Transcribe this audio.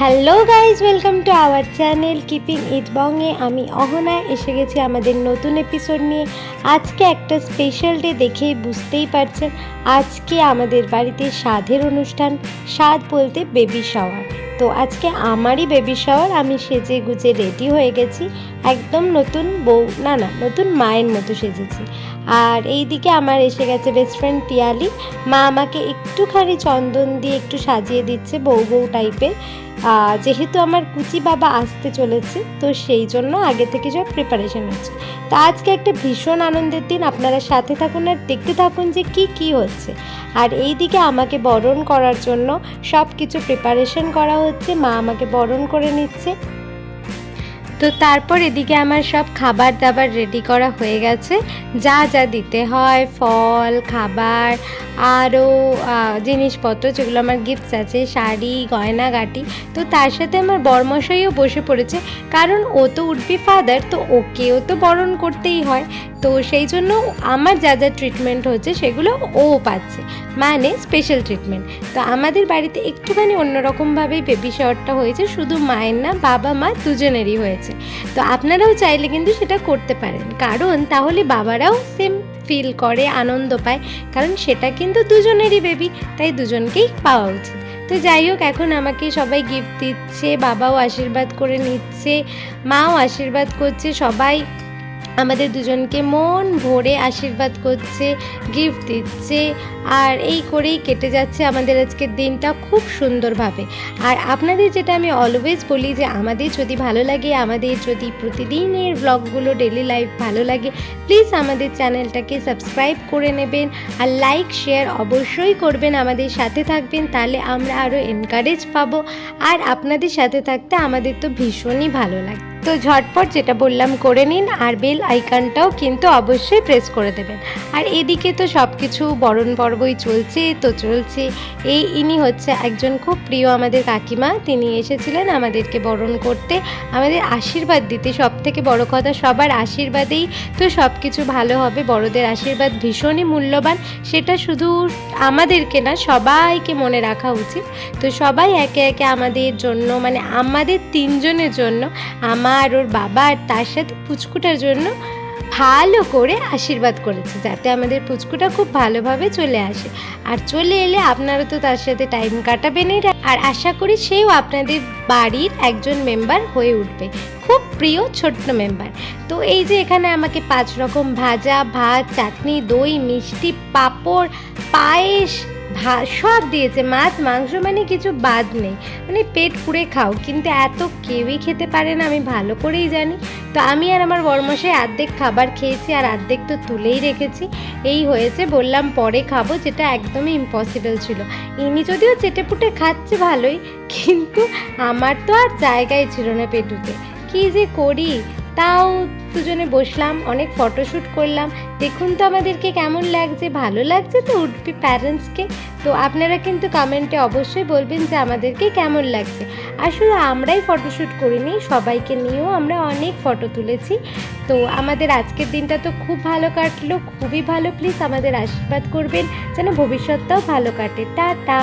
Hello guys, welcome to our channel keeping it বংয়ে। আমি অহনা এসে গেছি আমাদের নতুন এপিসোড নিয়ে। আজকে একটা স্পেশাল ডে, দেখেই বুঝতেই পারছেন। আজকে আমাদের বাড়িতে স্বাদের অনুষ্ঠান। স্বাদ বলতে বেবি শাওয়ার। তো আজকে আমারই বেবি শাওয়ার। আমি সেজে গুজে রেডি হয়ে গেছি, একদম নতুন বউ নতুন মায়ের মতো সেজেছি। আর এইদিকে আমার এসে গেছে বেস্ট ফ্রেন্ড পিয়ালি। মা আমাকে একটুখানি চন্দন দিয়ে একটু সাজিয়ে দিচ্ছে বউ বউ টাইপের। যেহেতু আমার কুচি বাবা আসতে চলেছে, তো সেই জন্য আগে থেকে সব প্রিপারেশন হচ্ছে। তো আজকে একটা ভীষণ আনন্দের দিন। আপনারা সাথে থাকুন আর দেখতে থাকুন যে কি হচ্ছে। আর এইদিকে আমাকে বরণ করার জন্য সব কিছু প্রিপারেশন করা হচ্ছে। মা আমাকে বরণ করে নিচ্ছে। তো তারপর এদিকে আমার সব খাবার দাবার রেডি করা হয়ে গেছে। যা যা দিতে হয়, ফল, খাবার, আরও জিনিসপত্র যেগুলো আমার গিফটস আছে, শাড়ি, গয়নাগাটি। তো তার সাথে আমার বরমশাইও বসে পড়েছে, কারণ ও তো উঠবি ফাদার, তো ওকেও তো বরণ করতেই হয়। তো সেই জন্য আমার যা যা ট্রিটমেন্ট হচ্ছে সেগুলো ও পাচ্ছে, মানে স্পেশাল ট্রিটমেন্ট। তো আমাদের বাড়িতে একটুখানি অন্যরকমভাবেই বেবি শাওয়ারটা হয়েছে, শুধু মায়ের না, বাবা মা দুজনেরই হয়েছে। তো আপনারাও চাইলে কিন্তু সেটা করতে পারেন, কারণ তাহলে বাবারাও সেম ফিল করে, আনন্দ পায়, কারণ সেটা কিন্তু দুজনেরই বেবি, তাই দুজনকেই পাওয়া উচিত। তো যাই হোক, এখন আমাকে সবাই গিফট দিচ্ছে, বাবাও আশীর্বাদ করে নিচ্ছে, মাও আশীর্বাদ করছে, সবাই আমাদের দুজনকে মন ভরে আশীর্বাদ করছে, গিফট দিচ্ছে। আর এই করেই কেটে যাচ্ছে আমাদের আজকের দিনটা খুব সুন্দরভাবে। আর আপনাদের যেটা আমি অলওয়েজ বলি, যে আমাদের যদি ভালো লাগে, আমাদের যদি প্রতিদিনের ব্লগগুলো, ডেলি লাইফ ভালো লাগে, প্লিজ আমাদের চ্যানেলটাকে সাবস্ক্রাইব করে নেবেন। আর লাইক শেয়ার অবশ্যই করবেন, আমাদের সাথে থাকবেন, তাহলে আমরা আরও এনকারেজ পাবো। আর আপনাদের সাথে থাকতে আমাদের তো ভীষণই ভালো লাগে। তো ঝটপট যেটা বললাম করে নিন, আর বেল আইকনটাও কিন্তু অবশ্যই প্রেস করে দেবেন। আর এদিকে তো সব কিছু বরণ পর্বই চলছে। ইনি হচ্ছে একজন খুব প্রিয় আমাদের কাকিমা। তিনি এসেছিলেন আমাদেরকে বরণ করতে, আমাদের আশীর্বাদ দিতে। সব থেকে বড় কথা, সবার আশীর্বাদেই তো সব কিছু ভালো হবে। বড়দের আশীর্বাদ ভীষণই মূল্যবান, সেটা শুধু আমাদেরকে না, সবাইকে মনে রাখা উচিত। তো সবাই একে একে আমাদের জন্য, মানে আমাদের তিনজনের জন্য, আর ওর বাবা আর তার সাথে পুচকুটার জন্য ভালো করে আশীর্বাদ করেছে, যাতে আমাদের পুচকুটা খুব ভালোভাবে চলে আসে। আর চলে এলে আপনারা তো তার সাথে টাইম কাটাবেনই, আর আশা করি সেও আপনাদের বাড়ির একজন মেম্বার হয়ে উঠবে, খুব প্রিয় ছোট্ট মেম্বার। তো এই যে এখানে আমাকে 5 রকম ভাজা, ভাত, চাটনি, দই, মিষ্টি, পাঁপড়, পায়েস, সব দিয়েছে। মাছ মাংস মানে কিছু বাদ নেই, মানে পেট পুড়ে খাও। কিন্তু এত কেউই খেতে পারে না, আমি ভালো করেই জানি। তো আমি আর আমার বরমশাই অর্ধেক খাবার খেয়েছি, আর অর্ধেক তো তুলেই রেখেছি। এই হয়েছে, বললাম পরে খাবো, যেটা একদমই ইম্পসিবল ছিল। ইনি যদিও চেটেপুটে খাচ্ছে ভালোই, কিন্তু আমার তো আর জায়গায় ছিল না পেটুতে। কি যে করি। তাও দুজনে বসলাম, অনেক ফটোশ্যুট করলাম। দেখুন তো আমাদেরকে কেমন লাগছে, ভালো লাগছে তো উঠবি প্যারেন্টসকে। তো আপনারা কিন্তু কমেন্টে অবশ্যই বলবেন যে আমাদেরকে কেমন লাগছে। আসলে আমরাই ফটোশ্যুট করিনি, সবাইকে নিয়েও আমরা অনেক ফটো তুলেছি। তো আমাদের আজকের দিনটা তো খুব ভালো কাটলো, খুবই ভালো। প্লিজ আমাদের আশীর্বাদ করবেন যেন ভবিষ্যৎটাও ভালো কাটে। টাটা।